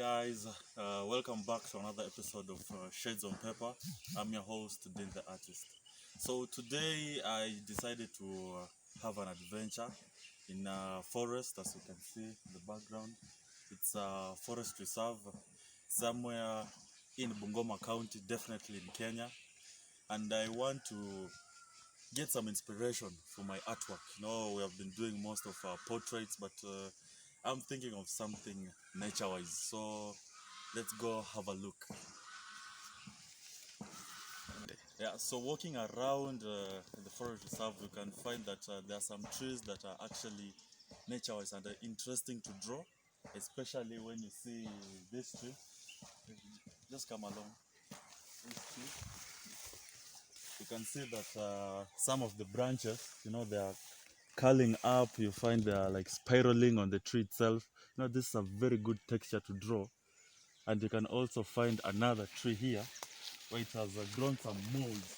guys, welcome back to another episode of Shades on Paper. I'm your host, Dean the Artist. So today I decided to have an adventure in a forest, as you can see in the background. It's a forest reserve somewhere in Bungoma County, definitely in Kenya. And I want to get some inspiration for my artwork. We have been doing most of our portraits, but I'm thinking of something nature-wise. So let's go have a look. Yeah, so walking around the forest reserve, you can find that there are some trees that are actually nature-wise and interesting to draw, especially when you see this tree. Just come along. This tree. You can see that some of the branches, they are curling up. You find they are like spiraling on the tree itself. This is a very good texture to draw. And you can also find another tree here where it has grown some molds.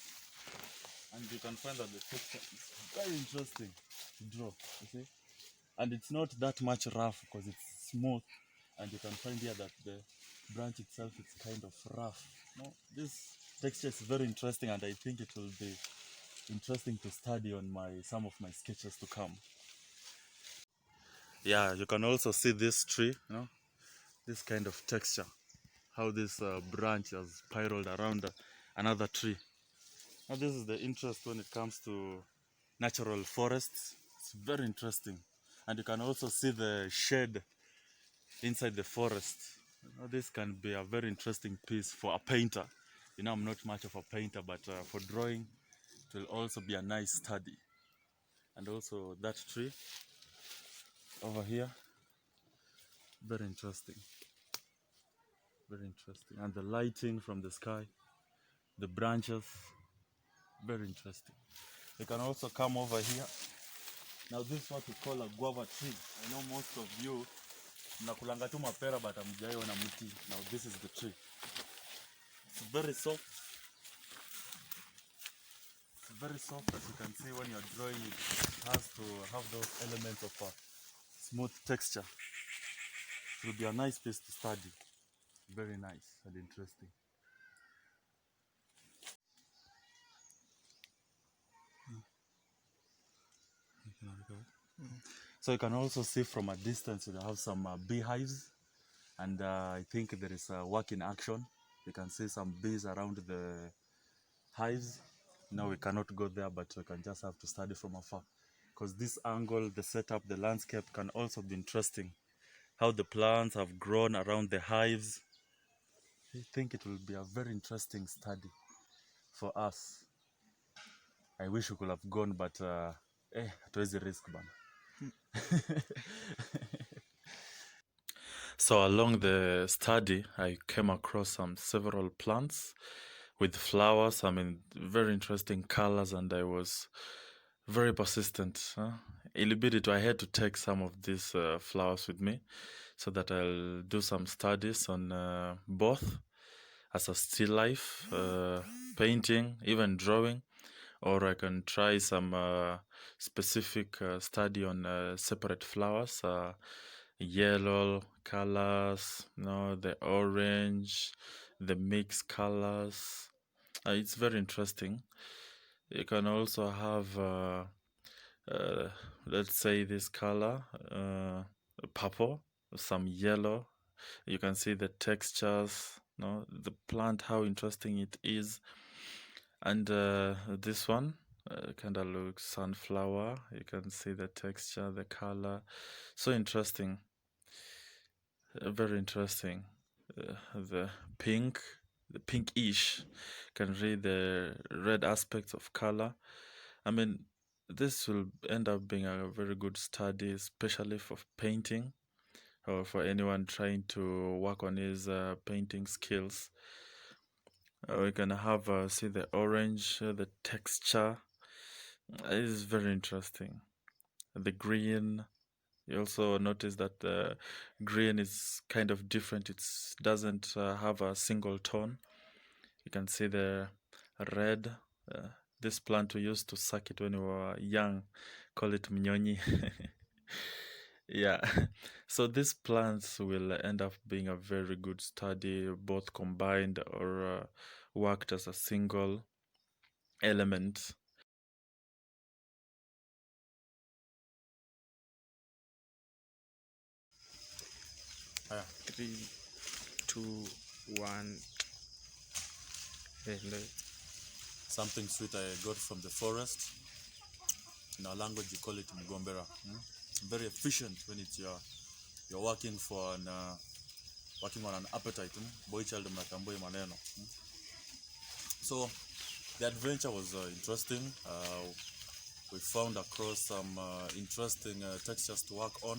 And you can find that the texture is very interesting to draw, you see. And it's not that much rough because it's smooth. And you can find here that the branch itself is kind of rough. This texture is very interesting, and I think it will be interesting to study on some of my sketches to come. Yeah, you can also see this tree, this kind of texture, how this branch has spiraled around another tree. Now this is the interest when it comes to natural forests. It's very interesting. And you can also see the shade inside the forest. This can be a very interesting piece for a painter. I'm not much of a painter, but for drawing, it will also be a nice study. And also that tree over here, very interesting. Very interesting. And the lighting from the sky, the branches, very interesting. You can also come over here. Now this is what we call a guava tree. I know most of you mnakulanga tu mapera but hamjaiona mti. Now this is the tree. It's very soft. It's very soft, as you can see when you're drawing it. It has to have those elements of a smooth texture. It will be a nice piece to study. Very nice and interesting. So you can also see from a distance you have some beehives, and I think there is a work in action. You can see some bees around the hives. Now we cannot go there, but we can just have to study from afar, because this angle, the setup, the landscape can also be interesting. How the plants have grown around the hives. I think it will be a very interesting study for us. I wish we could have gone, but it was a risk, man. So along the study, I came across several plants with flowers. Very interesting colors, and I was very persistent. I had to take some of these flowers with me so that I'll do some studies on both as a still life, painting, even drawing, or I can try some specific study on separate flowers, yellow colors, the orange, the mixed colors. It's very interesting. You can also have let's say this color, purple, some yellow. You can see the textures, the plant, how interesting it is. And this one kind of looks sunflower. You can see the texture, the color. So interesting. Very interesting. The pinkish. Can read the red aspects of color. This will end up being a very good study, especially for painting or for anyone trying to work on his painting skills. We can have see the orange, the texture. It is very interesting. The green. You also notice that the green is kind of different. It doesn't have a single tone. You can see the red. This plant we used to suck it when we were young. Call it mnyonyi. Yeah. So these plants will end up being a very good study, both combined or worked as a single element. 3, 2, 1. Something sweet I got from the forest. In our language, you call it mgombera. Very efficient when it's you're working for an working on an appetite. Boy child mnatambua maneno. So the adventure was interesting. We found across some interesting textures to work on.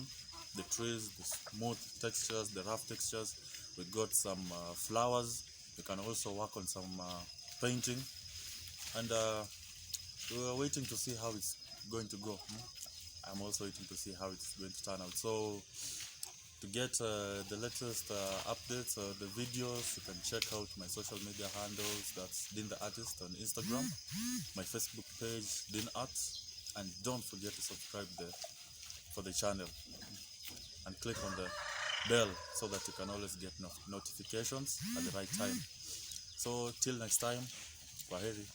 The trees, the smooth textures, the rough textures. We got some flowers. We can also work on some painting. And we were waiting to see how it's going to go. I'm also waiting to see how it's going to turn out. So to get the latest updates, the videos, you can check out my social media handles. That's Din the Artist on Instagram, my Facebook page, Din Art, and don't forget to subscribe for the channel and click on the bell so that you can always get notifications at the right time. So till next time, kwaheri.